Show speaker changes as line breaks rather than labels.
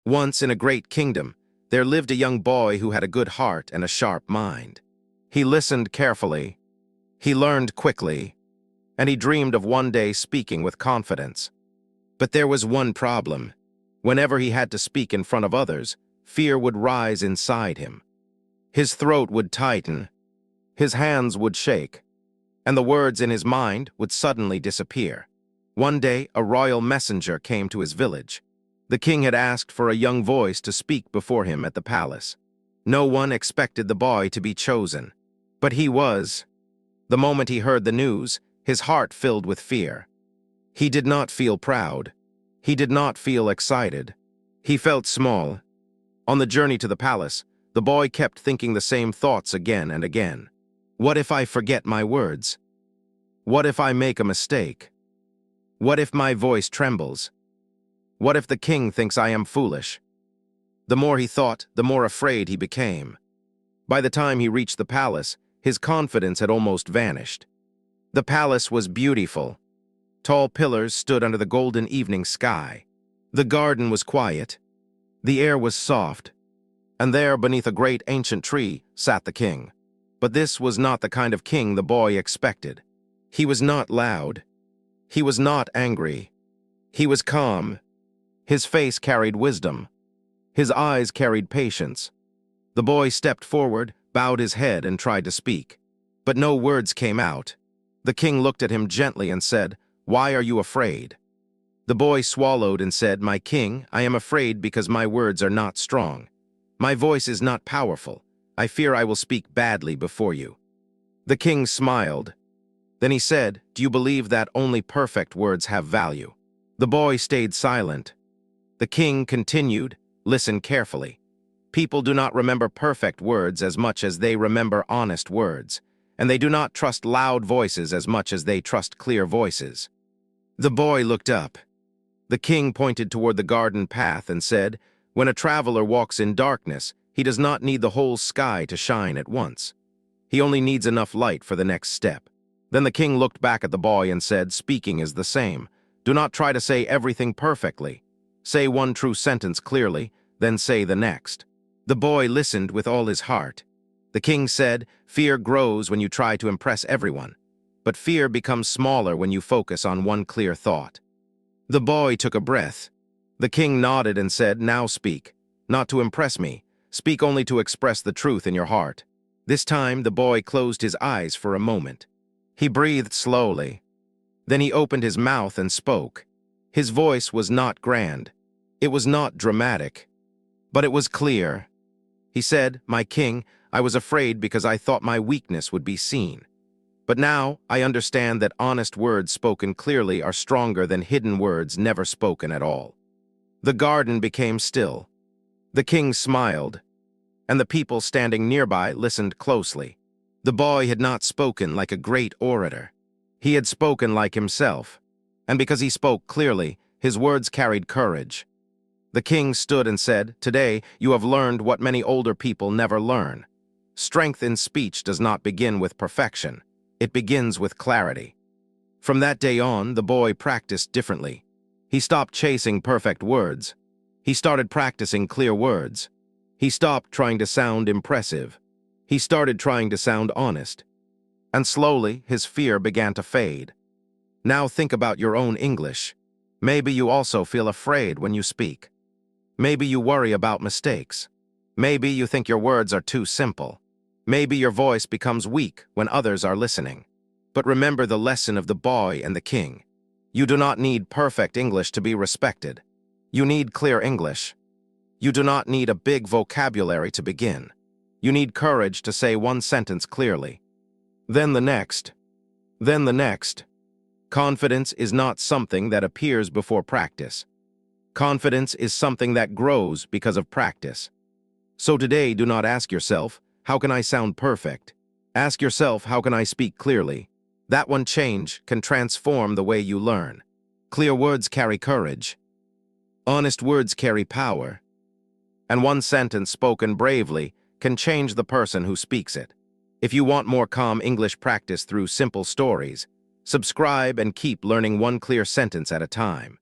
Once in a great kingdom, there lived a young boy who had a good heart and a sharp mind. He listened carefully, he learned quickly, and he dreamed of one day speaking with confidence. But there was one problem. Whenever he had to speak in front of others, fear would rise inside him. His throat would tighten, his hands would shake, and the words in his mind would suddenly disappear. One day, a royal messenger came to his village. The king had asked for a young voice to speak before him at the palace. No one expected the boy to be chosen, but he was. The moment he heard the news, his heart filled with fear. He did not feel proud. He did not feel excited. He felt small. On the journey to the palace, the boy kept thinking the same thoughts again and again. What if I forget my words? What if I make a mistake? What if my voice trembles? What if the king thinks I am foolish? The more he thought, the more afraid he became. By the time he reached the palace, his confidence had almost vanished. The palace was beautiful. Tall pillars stood under the golden evening sky. The garden was quiet. The air was soft. And there, beneath a great ancient tree, sat the king. But this was not the kind of king the boy expected. He was not loud. He was not angry. He was calm. His face carried wisdom. His eyes carried patience. The boy stepped forward, bowed his head, and tried to speak. But no words came out. The king looked at him gently and said, "Why are you afraid?" The boy swallowed and said, "My king, I am afraid because my words are not strong. My voice is not powerful. I fear I will speak badly before you." The king smiled. Then he said, "Do you believe that only perfect words have value?" The boy stayed silent. The king continued, "Listen carefully. People do not remember perfect words as much as they remember honest words, and they do not trust loud voices as much as they trust clear voices." The boy looked up. The king pointed toward the garden path and said, "When a traveler walks in darkness, he does not need the whole sky to shine at once. He only needs enough light for the next step." Then the king looked back at the boy and said, "Speaking is the same. Do not try to say everything perfectly. Say one true sentence clearly, then say the next." The boy listened with all his heart. The king said, "Fear grows when you try to impress everyone, but fear becomes smaller when you focus on one clear thought." The boy took a breath. The king nodded and said, "Now speak, not to impress me. Speak only to express the truth in your heart." This time, the boy closed his eyes for a moment. He breathed slowly. Then he opened his mouth and spoke. His voice was not grand. It was not dramatic. But it was clear. He said, "My king, I was afraid because I thought my weakness would be seen. But now I understand that honest words spoken clearly are stronger than hidden words never spoken at all." The garden became still. The king smiled, and the people standing nearby listened closely. The boy had not spoken like a great orator. He had spoken like himself, and because he spoke clearly, his words carried courage. The king stood and said, "Today you have learned what many older people never learn. Strength in speech does not begin with perfection. It begins with clarity." From that day on, the boy practiced differently. He stopped chasing perfect words. He started practicing clear words. He stopped trying to sound impressive. He started trying to sound honest. And slowly, his fear began to fade. Now think about your own English. Maybe you also feel afraid when you speak. Maybe you worry about mistakes. Maybe you think your words are too simple. Maybe your voice becomes weak when others are listening. But remember the lesson of the boy and the king. You do not need perfect English to be respected. You need clear English. You do not need a big vocabulary to begin. You need courage to say one sentence clearly. Then the next. Then the next. Confidence is not something that appears before practice. Confidence is something that grows because of practice. So today, do not ask yourself, "How can I sound perfect?" Ask yourself, "How can I speak clearly?" That one change can transform the way you learn. Clear words carry courage. Honest words carry power. And one sentence spoken bravely can change the person who speaks it. If you want more calm English practice through simple stories, subscribe and keep learning one clear sentence at a time.